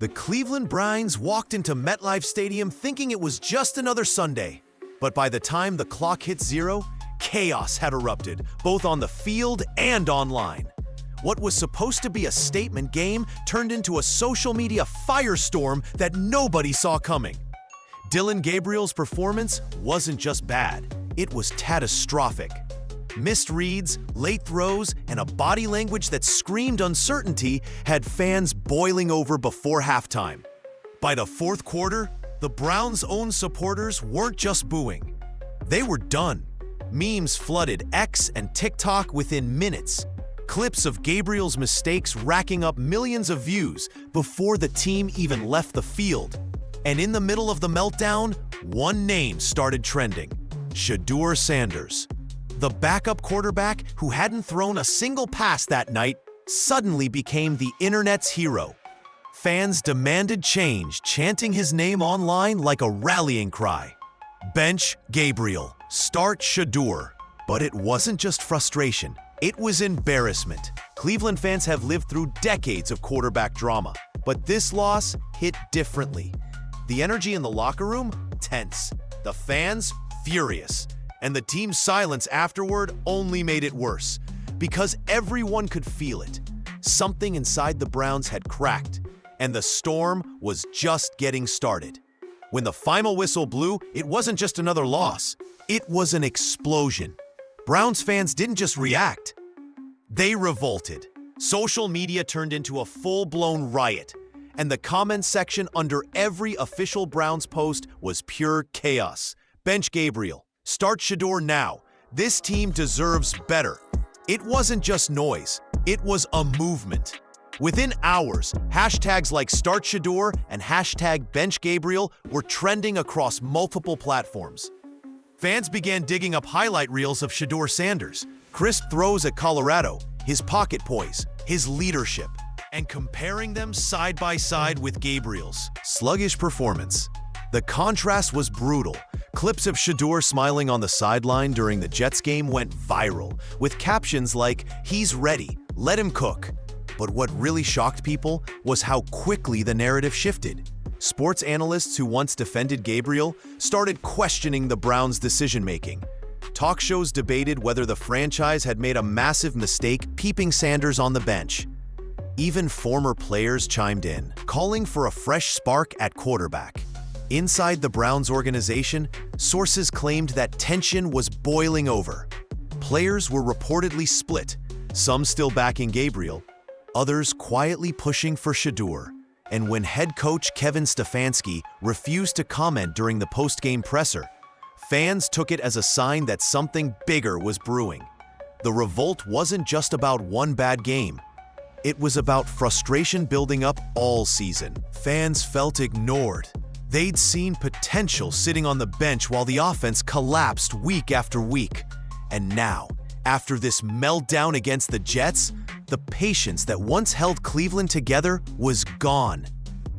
The Cleveland Browns walked into MetLife Stadium thinking it was just another Sunday. But by the time the clock hit 0, chaos had erupted, both on the field and online. What was supposed to be a statement game turned into a social media firestorm that nobody saw coming. Dillon Gabriel's performance wasn't just bad, it was catastrophic. Missed reads, late throws, and a body language that screamed uncertainty had fans boiling over before halftime. By the fourth quarter, the Browns' own supporters weren't just booing. They were done. Memes flooded X and TikTok within minutes. Clips of Gabriel's mistakes racking up millions of views before the team even left the field. And in the middle of the meltdown, one name started trending: Shadur Sanders. The backup quarterback who hadn't thrown a single pass that night suddenly became the internet's hero. Fans demanded change, chanting his name online like a rallying cry. Bench Gabriel, start Shedeur. But it wasn't just frustration, it was embarrassment. Cleveland fans have lived through decades of quarterback drama, but this loss hit differently. The energy in the locker room? Tense. The fans? Furious. And the team's silence afterward only made it worse, because everyone could feel it. Something inside the Browns had cracked, and the storm was just getting started. When the final whistle blew, it wasn't just another loss. It was an explosion. Browns fans didn't just react. They revolted. Social media turned into a full-blown riot, and the comments section under every official Browns post was pure chaos. Bench Gabriel. Start Shedeur now. This team deserves better. It wasn't just noise. It was a movement. Within hours, hashtags like Start Shedeur and hashtag Bench Gabriel were trending across multiple platforms. Fans began digging up highlight reels of Shadur Sanders, crisp throws at Colorado, his pocket poise, his leadership, and comparing them side by side with Gabriel's sluggish performance. The contrast was brutal. Clips of Shedeur smiling on the sideline during the Jets game went viral, with captions like, "He's ready, let him cook." But what really shocked people was how quickly the narrative shifted. Sports analysts who once defended Gabriel started questioning the Browns' decision-making. Talk shows debated whether the franchise had made a massive mistake keeping Sanders on the bench. Even former players chimed in, calling for a fresh spark at quarterback. Inside the Browns organization, sources claimed that tension was boiling over. Players were reportedly split, some still backing Gabriel, others quietly pushing for Shedeur. And when head coach Kevin Stefanski refused to comment during the post-game presser, fans took it as a sign that something bigger was brewing. The revolt wasn't just about one bad game. It was about frustration building up all season. Fans felt ignored. They'd seen potential sitting on the bench while the offense collapsed week after week. And now, after this meltdown against the Jets, the patience that once held Cleveland together was gone.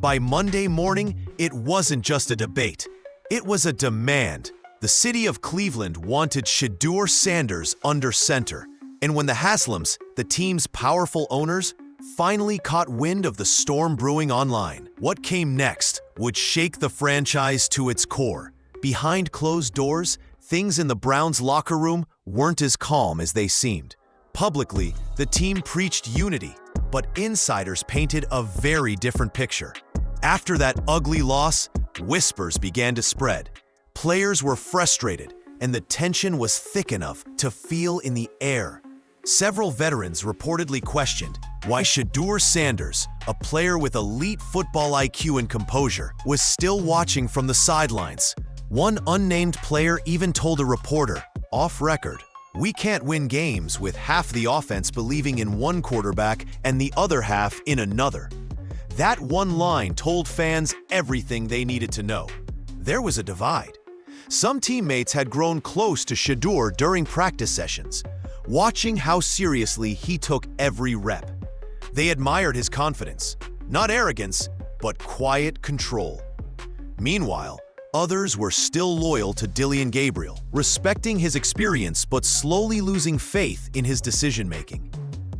By Monday morning, it wasn't just a debate. It was a demand. The city of Cleveland wanted Shadur Sanders under center. And when the Haslams, the team's powerful owners, finally caught wind of the storm brewing online, what came next would shake the franchise to its core. Behind closed doors, things in the Browns' locker room weren't as calm as they seemed. Publicly, the team preached unity, but insiders painted a very different picture. After that ugly loss, whispers began to spread. Players were frustrated, and the tension was thick enough to feel in the air. Several veterans reportedly questioned why Shadur Sanders, a player with elite football IQ and composure, was still watching from the sidelines. One unnamed player even told a reporter, off record, "We can't win games with half the offense believing in one quarterback and the other half in another." That one line told fans everything they needed to know. There was a divide. Some teammates had grown close to Shedeur during practice sessions, watching how seriously he took every rep. They admired his confidence, not arrogance, but quiet control. Meanwhile, others were still loyal to Dillon Gabriel, respecting his experience but slowly losing faith in his decision-making.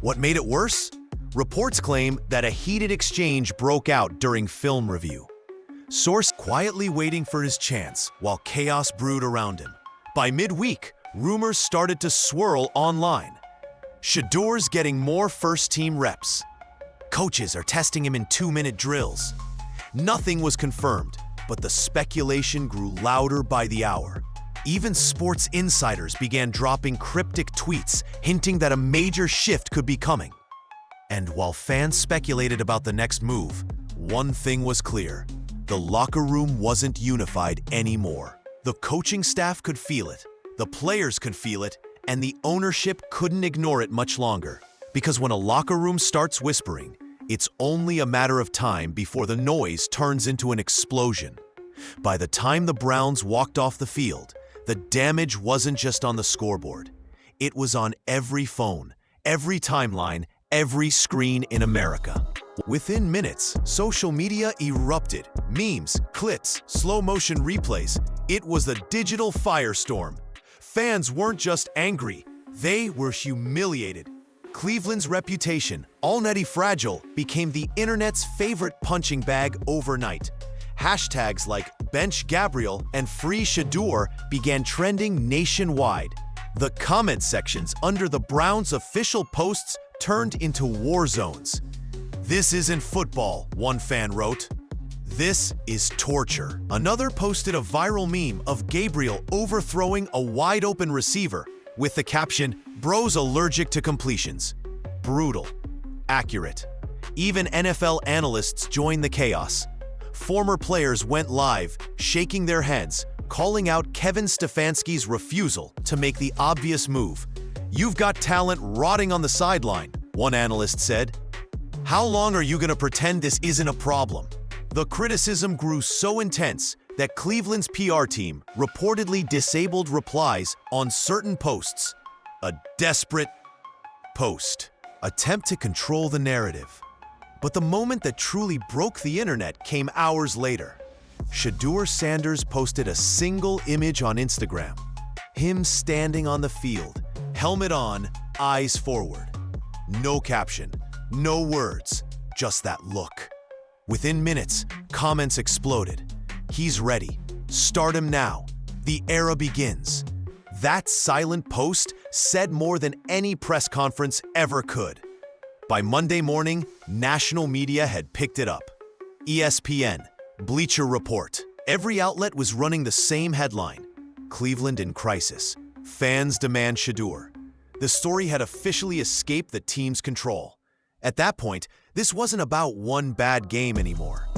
What made it worse? Reports claim that a heated exchange broke out during film review. Source quietly waiting for his chance while chaos brewed around him. By midweek, rumors started to swirl online. Shedur's getting more first-team reps. Coaches are testing him in 2-minute drills. Nothing was confirmed, but the speculation grew louder by the hour. Even sports insiders began dropping cryptic tweets hinting that a major shift could be coming. And while fans speculated about the next move, one thing was clear. The locker room wasn't unified anymore. The coaching staff could feel it, the players could feel it, and the ownership couldn't ignore it much longer. Because when a locker room starts whispering, it's only a matter of time before the noise turns into an explosion. By the time the Browns walked off the field, the damage wasn't just on the scoreboard. It was on every phone, every timeline, every screen in America. Within minutes, social media erupted. Memes, clips, slow-motion replays. It was the digital firestorm. Fans weren't just angry, they were humiliated. Cleveland's reputation, already fragile, became the internet's favorite punching bag overnight. Hashtags like Bench Gabriel and Free Shedeur began trending nationwide. The comment sections under the Browns' official posts turned into war zones. "This isn't football," one fan wrote. "This is torture." Another posted a viral meme of Gabriel overthrowing a wide-open receiver with the caption, "Bro's allergic to completions." Brutal. Accurate. Even NFL analysts joined the chaos. Former players went live, shaking their heads, calling out Kevin Stefanski's refusal to make the obvious move. "You've got talent rotting on the sideline," one analyst said. "How long are you going to pretend this isn't a problem?" The criticism grew so intense that Cleveland's PR team reportedly disabled replies on certain posts. A desperate post. Attempt to control the narrative. But the moment that truly broke the internet came hours later. Shadur Sanders posted a single image on Instagram. Him standing on the field, helmet on, eyes forward. No caption, no words, just that look. Within minutes, comments exploded. "He's ready. Start him now. The era begins." That silent post said more than any press conference ever could. By Monday morning, national media had picked it up. ESPN, Bleacher Report. Every outlet was running the same headline. "Cleveland in crisis. Fans demand Shedeur." The story had officially escaped the team's control. At that point, this wasn't about one bad game anymore.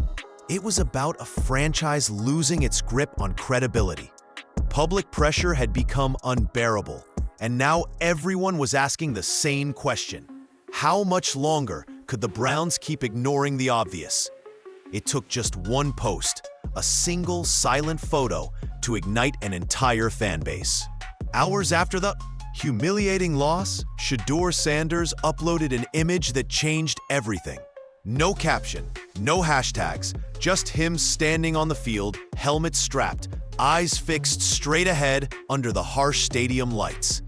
It was about a franchise losing its grip on credibility. Public pressure had become unbearable, and now everyone was asking the same question. How much longer could the Browns keep ignoring the obvious? It took just one post, a single silent photo, to ignite an entire fan base. Hours after the humiliating loss, Shadur Sanders uploaded an image that changed everything. No caption, no hashtags, just him standing on the field, helmet strapped, eyes fixed straight ahead under the harsh stadium lights.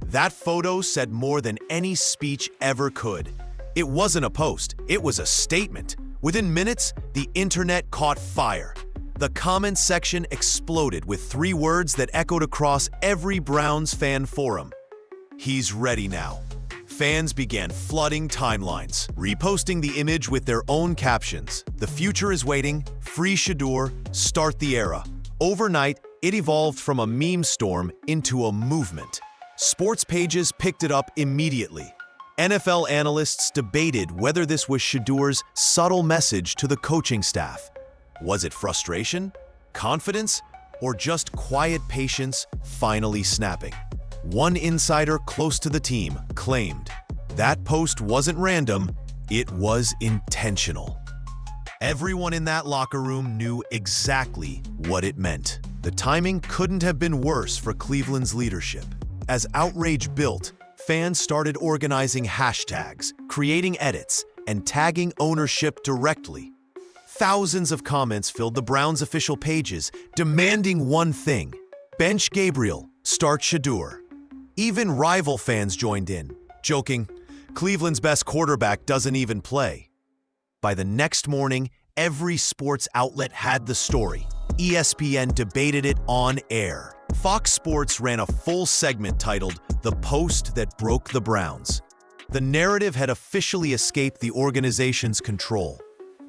That photo said more than any speech ever could. It wasn't a post, it was a statement. Within minutes, the internet caught fire. The comments section exploded with 3 words that echoed across every Browns fan forum. "He's ready now." Fans began flooding timelines, reposting the image with their own captions. "The future is waiting, free Shedeur, start the era." Overnight, it evolved from a meme storm into a movement. Sports pages picked it up immediately. NFL analysts debated whether this was Shedeur's subtle message to the coaching staff. Was it frustration, confidence, or just quiet patience finally snapping? One insider close to the team claimed that post wasn't random, it was intentional. Everyone in that locker room knew exactly what it meant. The timing couldn't have been worse for Cleveland's leadership. As outrage built, fans started organizing hashtags, creating edits, and tagging ownership directly. Thousands of comments filled the Browns' official pages, demanding one thing: bench Gabriel, start Shedeur. Even rival fans joined in, joking, Cleveland's best quarterback doesn't even play. By the next morning, every sports outlet had the story. ESPN debated it on air. Fox Sports ran a full segment titled "The Post That Broke the Browns." The narrative had officially escaped the organization's control.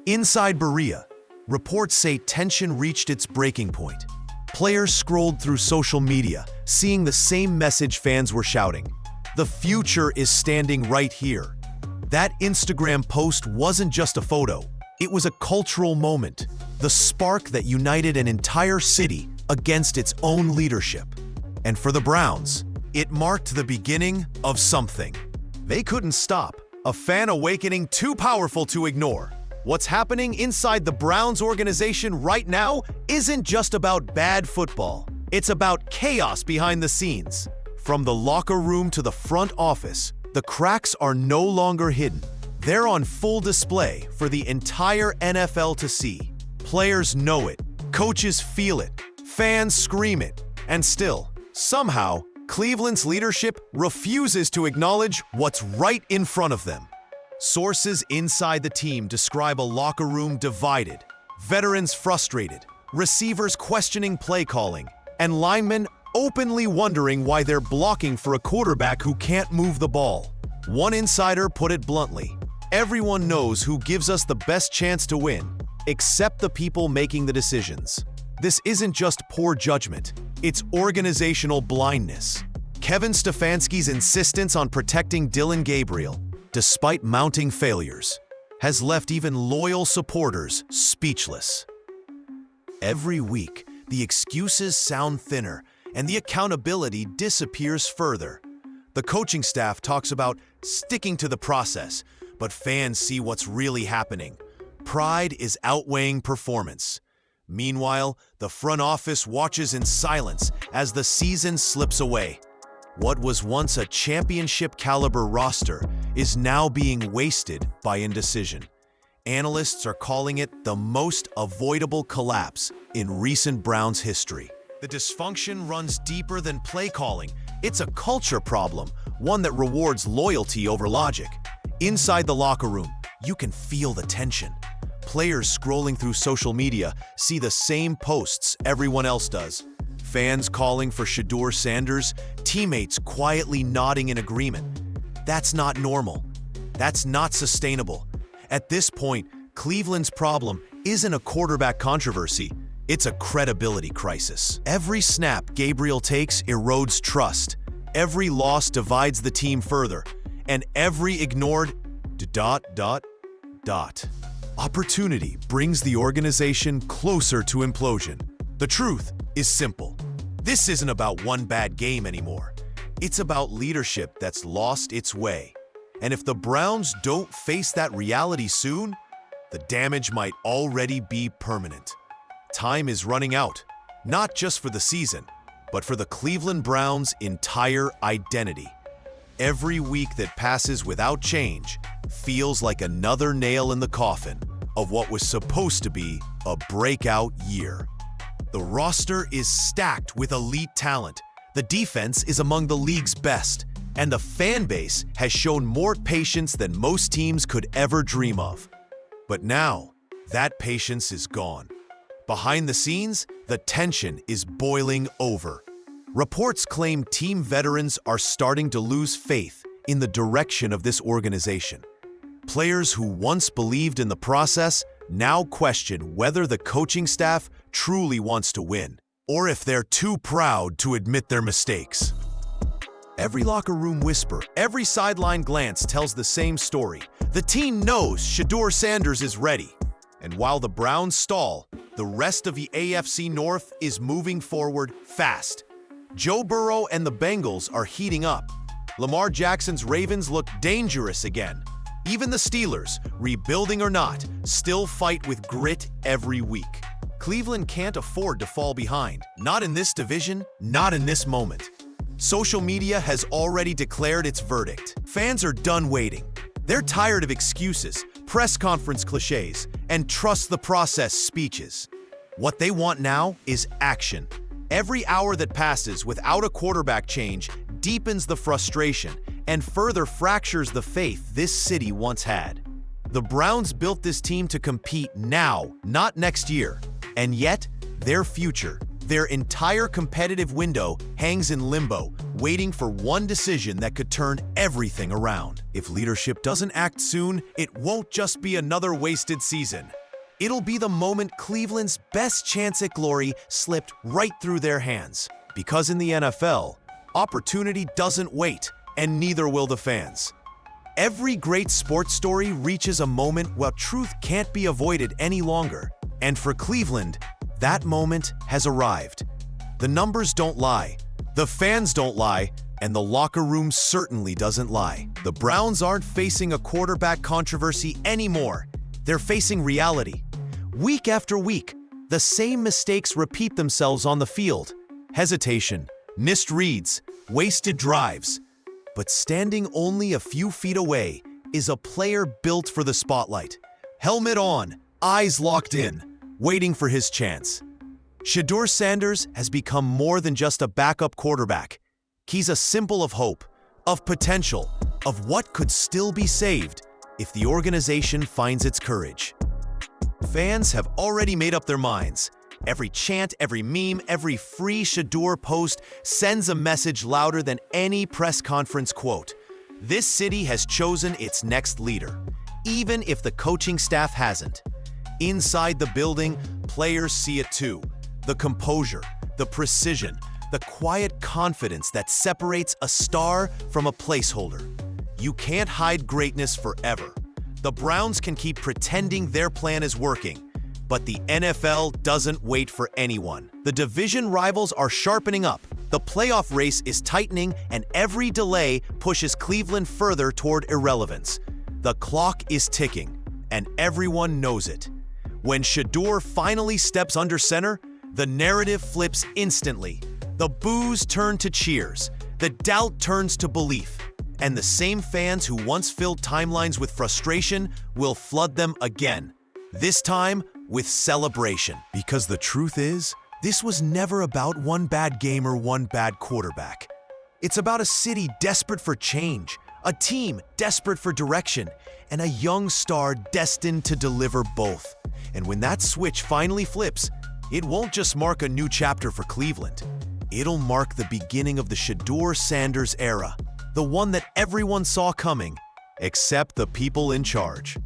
Inside Berea, reports say tension reached its breaking point. Players scrolled through social media, seeing the same message fans were shouting. The future is standing right here. That Instagram post wasn't just a photo. It was a cultural moment, the spark that united an entire city against its own leadership. And for the Browns, it marked the beginning of something. They couldn't stop, a fan awakening too powerful to ignore. What's happening inside the Browns organization right now isn't just about bad football. It's about chaos behind the scenes. From the locker room to the front office, the cracks are no longer hidden. They're on full display for the entire NFL to see. Players know it, coaches feel it, fans scream it, and still, somehow, Cleveland's leadership refuses to acknowledge what's right in front of them. Sources inside the team describe a locker room divided, veterans frustrated, receivers questioning play calling, and linemen openly wondering why they're blocking for a quarterback who can't move the ball. One insider put it bluntly, "Everyone knows who gives us the best chance to win, except the people making the decisions." This isn't just poor judgment, it's organizational blindness. Kevin Stefanski's insistence on protecting Dillon Gabriel, despite mounting failures, has left even loyal supporters speechless. Every week, the excuses sound thinner and the accountability disappears further. The coaching staff talks about sticking to the process, but fans see what's really happening. Pride is outweighing performance. Meanwhile, the front office watches in silence as the season slips away. What was once a championship-caliber roster is now being wasted by indecision. Analysts are calling it the most avoidable collapse in recent Browns history. The dysfunction runs deeper than play calling. It's a culture problem, one that rewards loyalty over logic. Inside the locker room, you can feel the tension. Players scrolling through social media see the same posts everyone else does. Fans calling for Shadur Sanders, teammates quietly nodding in agreement. That's not normal. That's not sustainable. At this point, Cleveland's problem isn't a quarterback controversy. It's a credibility crisis. Every snap Gabriel takes erodes trust. Every loss divides the team further. And every ignored ... opportunity brings the organization closer to implosion. The truth is simple. This isn't about one bad game anymore. It's about leadership that's lost its way. And if the Browns don't face that reality soon, the damage might already be permanent. Time is running out, not just for the season, but for the Cleveland Browns' entire identity. Every week that passes without change feels like another nail in the coffin of what was supposed to be a breakout year. The roster is stacked with elite talent. The defense is among the league's best, and the fan base has shown more patience than most teams could ever dream of. But now, that patience is gone. Behind the scenes, the tension is boiling over. Reports claim team veterans are starting to lose faith in the direction of this organization. Players who once believed in the process now question whether the coaching staff truly wants to win, or if they're too proud to admit their mistakes. Every locker room whisper, every sideline glance tells the same story. The team knows Shadur Sanders is ready. And while the Browns stall, the rest of the AFC North is moving forward fast. Joe Burrow and the Bengals are heating up. Lamar Jackson's Ravens look dangerous again. Even the Steelers, rebuilding or not, still fight with grit every week. Cleveland can't afford to fall behind. Not in this division, not in this moment. Social media has already declared its verdict. Fans are done waiting. They're tired of excuses, press conference cliches, and trust the process speeches. What they want now is action. Every hour that passes without a quarterback change deepens the frustration, and further fractures the faith this city once had. The Browns built this team to compete now, not next year, and yet their future, their entire competitive window, hangs in limbo, waiting for one decision that could turn everything around. If leadership doesn't act soon, it won't just be another wasted season. It'll be the moment Cleveland's best chance at glory slipped right through their hands. Because in the NFL, opportunity doesn't wait, and neither will the fans. Every great sports story reaches a moment where truth can't be avoided any longer. And for Cleveland, that moment has arrived. The numbers don't lie, the fans don't lie, and the locker room certainly doesn't lie. The Browns aren't facing a quarterback controversy anymore. They're facing reality. Week after week, the same mistakes repeat themselves on the field. Hesitation, missed reads, wasted drives. But standing only a few feet away is a player built for the spotlight. Helmet on, eyes locked in, waiting for his chance. Shadur Sanders has become more than just a backup quarterback. He's a symbol of hope, of potential, of what could still be saved if the organization finds its courage. Fans have already made up their minds. Every chant, every meme, every free Shedeur post sends a message louder than any press conference quote. This city has chosen its next leader, even if the coaching staff hasn't. Inside the building, players see it too. The composure, the precision, the quiet confidence that separates a star from a placeholder. You can't hide greatness forever. The Browns can keep pretending their plan is working, but the NFL doesn't wait for anyone. The division rivals are sharpening up, the playoff race is tightening, and every delay pushes Cleveland further toward irrelevance. The clock is ticking, and everyone knows it. When Shedeur finally steps under center, the narrative flips instantly. The boos turn to cheers, the doubt turns to belief, and the same fans who once filled timelines with frustration will flood them again. This time, with celebration. Because the truth is, this was never about one bad game or one bad quarterback. It's about a city desperate for change, a team desperate for direction, and a young star destined to deliver both. And when that switch finally flips, it won't just mark a new chapter for Cleveland. It'll mark the beginning of the Shadur Sanders era, the one that everyone saw coming, except the people in charge.